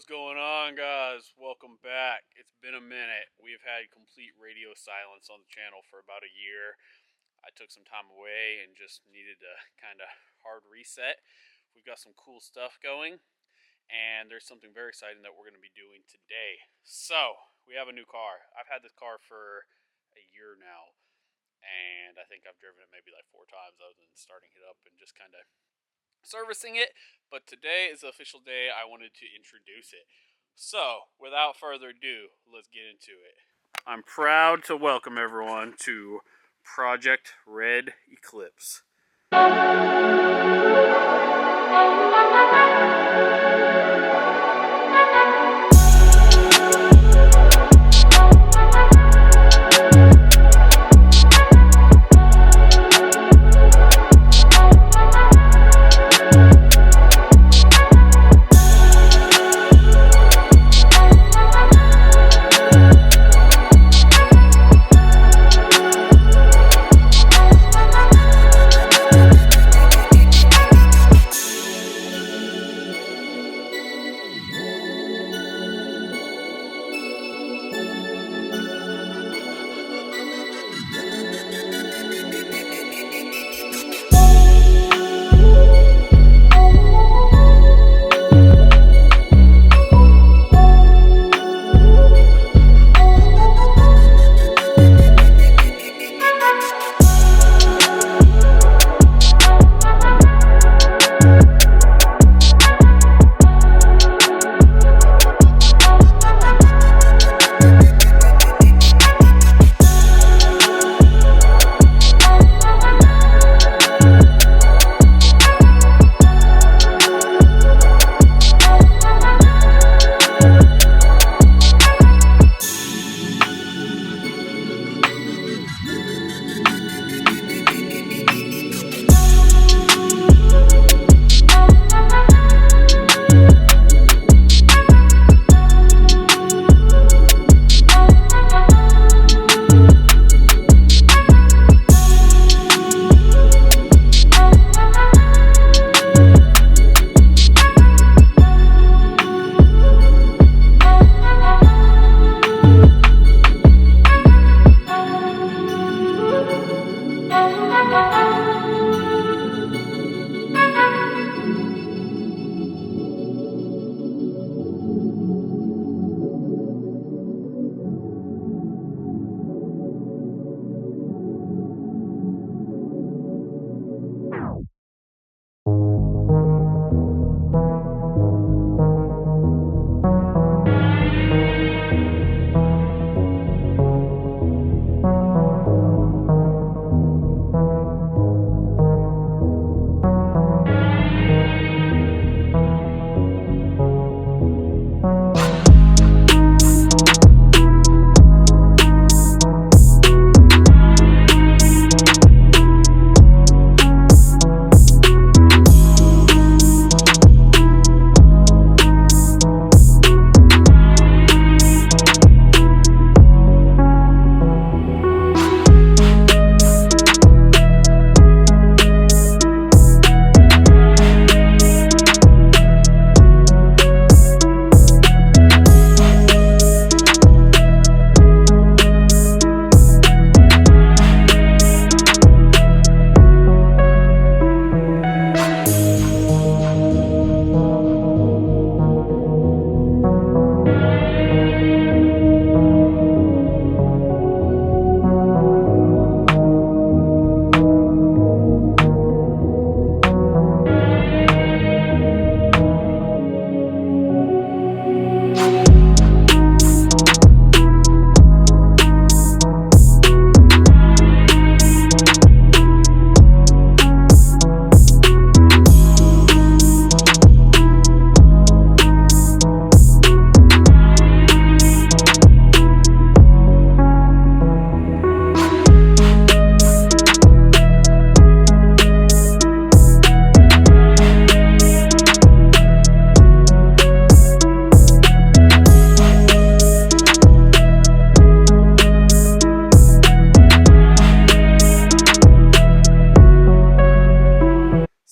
What's going on, guys? Welcome back. It's been a minute. We've had complete radio silence on the channel for about a year. I took some time away and just needed to kind of hard reset. We've got some cool stuff going, and there's something very exciting that we're going to be doing today. So, we have a new car. I've had this car for a year now, and I think I've driven it maybe like 4 times other than starting it up and just kind of servicing it, but today is the official day I wanted to introduce it. So, without further ado, let's get into it. I'm proud to welcome everyone to Project Red Eclipse.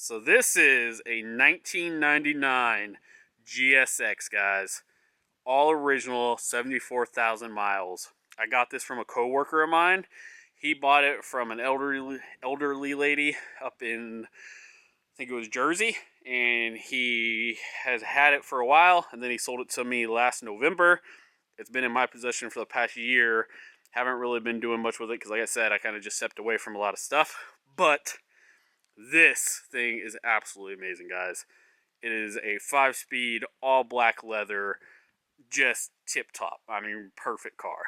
So this is a 1999 GSX, guys. All original, 74,000 miles. I got this from a coworker of mine. He bought it from an elderly lady up in, I think it was Jersey, and he has had it for a while, and then he sold it to me last November. It's been in my possession for the past year. Haven't really been doing much with it because, like I said, I kind of just stepped away from a lot of stuff. But this thing is absolutely amazing, guys. It is a 5-speed, all black leather, just tip-top. I mean, perfect car.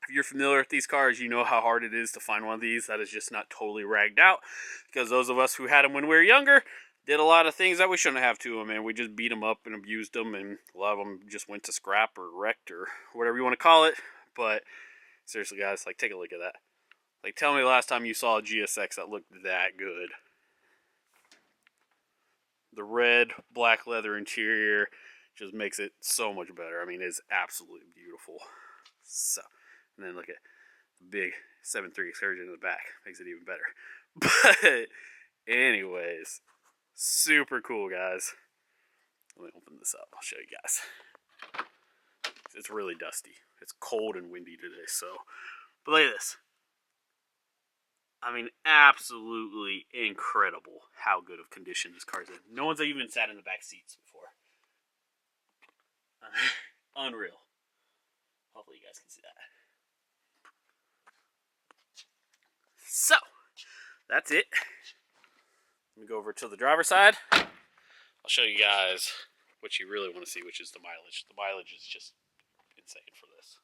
If you're familiar with these cars, you know how hard it is to find one of these that is just not totally ragged out. Because those of us who had them when we were younger did a lot of things that we shouldn't have to them, and we just beat them up and abused them, and a lot of them just went to scrap or wrecked or whatever you want to call it. But seriously, guys, like, take a look at that. Like, tell me the last time you saw a GSX that looked that good. The red, black leather interior just makes it so much better. I mean, it's absolutely beautiful. So, and then look at the big 7.3 Excursion in the back. Makes it even better. But anyways, super cool, guys. Let me open this up. I'll show you guys. It's really dusty. It's cold and windy today, so. But look at this. I mean, absolutely incredible how good of condition this car's in. No one's even sat in the back seats before. Unreal. Hopefully you guys can see that. So, that's it. Let me go over to the driver's side. I'll show you guys what you really want to see, which is the mileage. The mileage is just insane for this.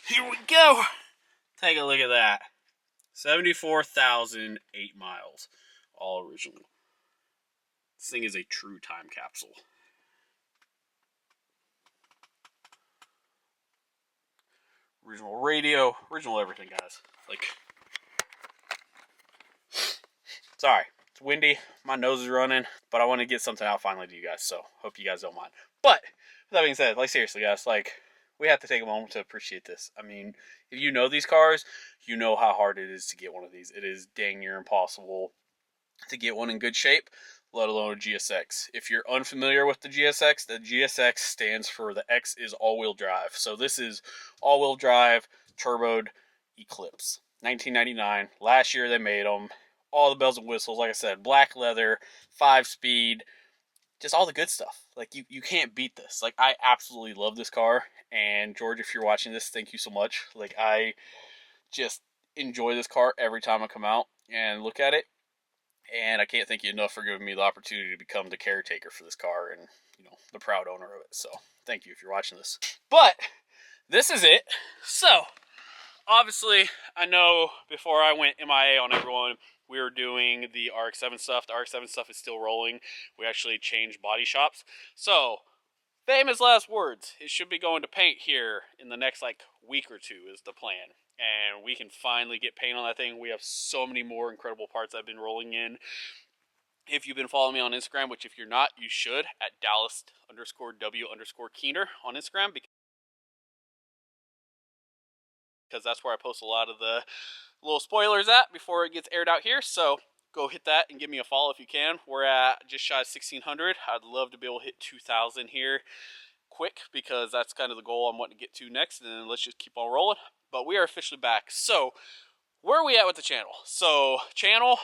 Here we go. Take a look at that. 74,008 miles. All original. This thing is a true time capsule. Original radio. Original everything, guys. Like, sorry. It's windy. My nose is running. But I want to get something out finally to you guys. So, hope you guys don't mind. But, with that being said, like, seriously, guys, like, we have to take a moment to appreciate this. I mean, if you know these cars, you know how hard it is to get one of these. It is dang near impossible to get one in good shape, let alone a GSX. If you're unfamiliar with the GSX stands for the X is all-wheel drive. So this is all-wheel drive, turboed Eclipse. 1999. Last year they made them. All the bells and whistles, like I said, black leather, 5-speed, just all the good stuff. Like, you can't beat this. Like, I absolutely love this car. And George, if you're watching this, thank you so much. Like, I just enjoy this car every time I come out and look at it. And I can't thank you enough for giving me the opportunity to become the caretaker for this car and, you know, the proud owner of it. So, thank you if you're watching this. But, this is it. So, obviously, I know before I went MIA on everyone, we were doing the RX-7 stuff. The RX-7 stuff is still rolling. We actually changed body shops. So, famous last words. It should be going to paint here in the next, like, week or two is the plan. And we can finally get paint on that thing. We have so many more incredible parts I've been rolling in. If you've been following me on Instagram, which if you're not, you should, at Dallas_W_Keener on Instagram. Because that's where I post a lot of the little spoilers at before it gets aired out here. So go hit that and give me a follow if you can. We're at just shy of 1,600. I'd love to be able to hit 2,000 here quick, because that's kind of the goal I'm wanting to get to next. And then let's just keep on rolling. But we are officially back. So where are we at with the channel? So channel,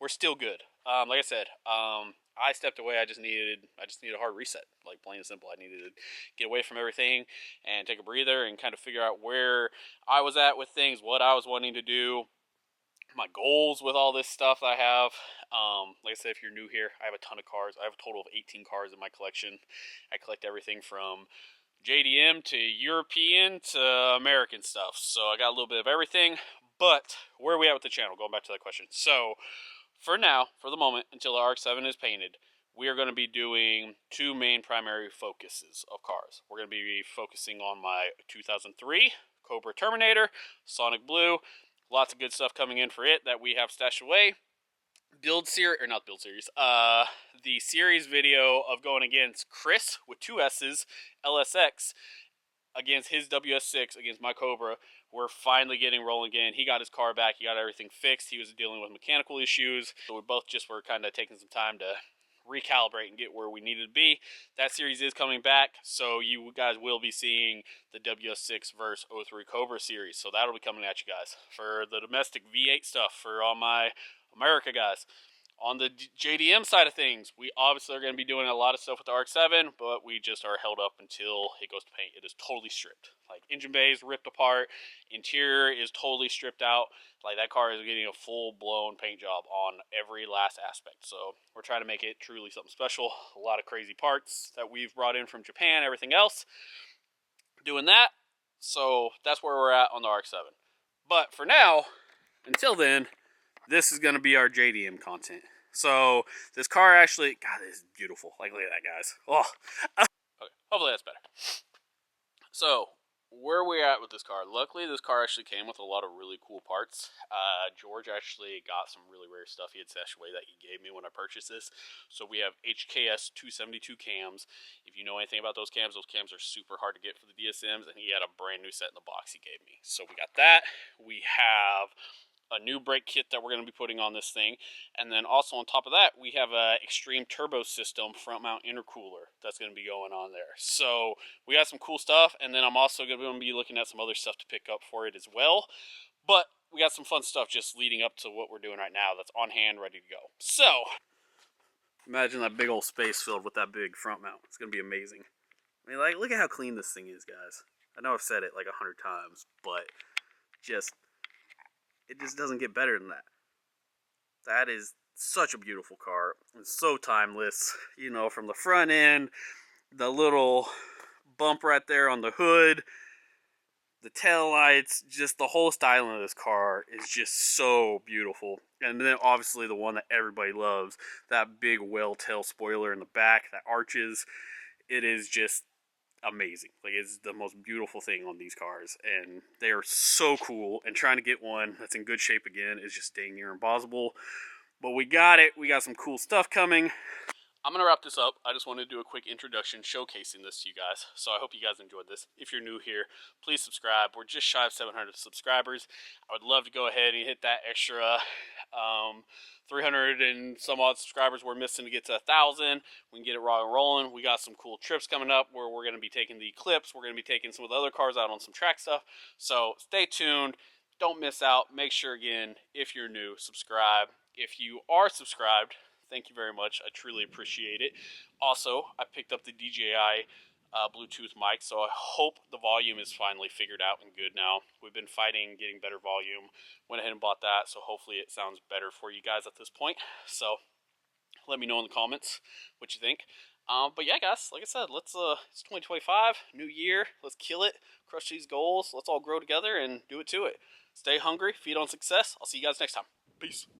we're still good. Like I said, I stepped away. I just needed a hard reset, like, plain and simple. I needed to get away from everything and take a breather and kind of figure out where I was at with things, what I was wanting to do, my goals with all this stuff I have. Like I said, if you're new here, I have a ton of cars. I have a total of 18 cars in my collection. I collect everything from JDM to European to American stuff. So I got a little bit of everything. But where are we at with the channel? Going back to that question. So for now, for the moment, until the RX-7 is painted, we are going to be doing two main primary focuses of cars. We're going to be focusing on my 2003 Cobra Terminator, Sonic Blue. Lots of good stuff coming in for it that we have stashed away. The series video of going against Chris with 2 S's, LSX, against his WS6, against my Cobra. we're finally getting rolling again. He got his car back. He got everything fixed. He was dealing with mechanical issues. So we both just were kind of taking some time to recalibrate and get where we needed to be. That series is coming back, so you guys will be seeing the WS6 vs. 03 Cobra series. So that'll be coming at you guys for the domestic V8 stuff for all my America guys. On the JDM side of things, we obviously are going to be doing a lot of stuff with the ARC-7, but we just are held up until it goes to paint. It is totally stripped. Like, engine bay is ripped apart, interior is totally stripped out. Like, that car is getting a full-blown paint job on every last aspect. So we're trying to make it truly something special. A lot of crazy parts that we've brought in from Japan, everything else. Doing that. So that's where we're at on the ARC-7. But for now, until then, this is going to be our JDM content. So, this car actually, God, this is beautiful. Like, look at that, guys. Oh. Okay, hopefully that's better. So, where we're at with this car. Luckily, this car actually came with a lot of really cool parts. George actually got some really rare stuff he had stashed away that he gave me when I purchased this. So, we have HKS 272 cams. If you know anything about those cams are super hard to get for the DSMs. And he had a brand new set in the box he gave me. So, we got that. We have a new brake kit that we're going to be putting on this thing, and then also on top of that we have a extreme turbo system front mount intercooler that's going to be going on there. So we got some cool stuff, and then I'm also going to be looking at some other stuff to pick up for it as well. But we got some fun stuff just leading up to what we're doing right now that's on hand, ready to go. So imagine that big old space filled with that big front mount. It's going to be amazing. I mean, like, look at how clean this thing is, guys. I know I've said it like 100 times, but it just doesn't get better than that. That is such a beautiful car. It's so timeless. You know, from the front end, the little bump right there on the hood, the tail lights, just the whole styling of this car is just so beautiful. And then obviously the one that everybody loves, that big whale tail spoiler in the back that arches. It is just amazing. Like, it's the most beautiful thing on these cars, and they are so cool, and trying to get one that's in good shape again is just dang near impossible. But we got it. We got some cool stuff coming. I'm going to wrap this up. I just wanted to do a quick introduction showcasing this to you guys. So I hope you guys enjoyed this. If you're new here, please subscribe. We're just shy of 700 subscribers. I would love to go ahead and hit that extra 300 and some odd subscribers we're missing to get to 1,000. We can get it raw and rolling. We got some cool trips coming up where we're going to be taking the Eclipse. We're going to be taking some of the other cars out on some track stuff. So stay tuned. Don't miss out. Make sure, again, if you're new, subscribe. If you are subscribed, thank you very much. I truly appreciate it. Also, I picked up the DJI Bluetooth mic, so I hope the volume is finally figured out and good now. We've been fighting getting better volume. Went ahead and bought that, so hopefully it sounds better for you guys at this point. So let me know in the comments what you think. But yeah, guys, like I said, it's 2025, new year. Let's kill it, crush these goals. Let's all grow together and do it to it. Stay hungry, feed on success. I'll see you guys next time. Peace.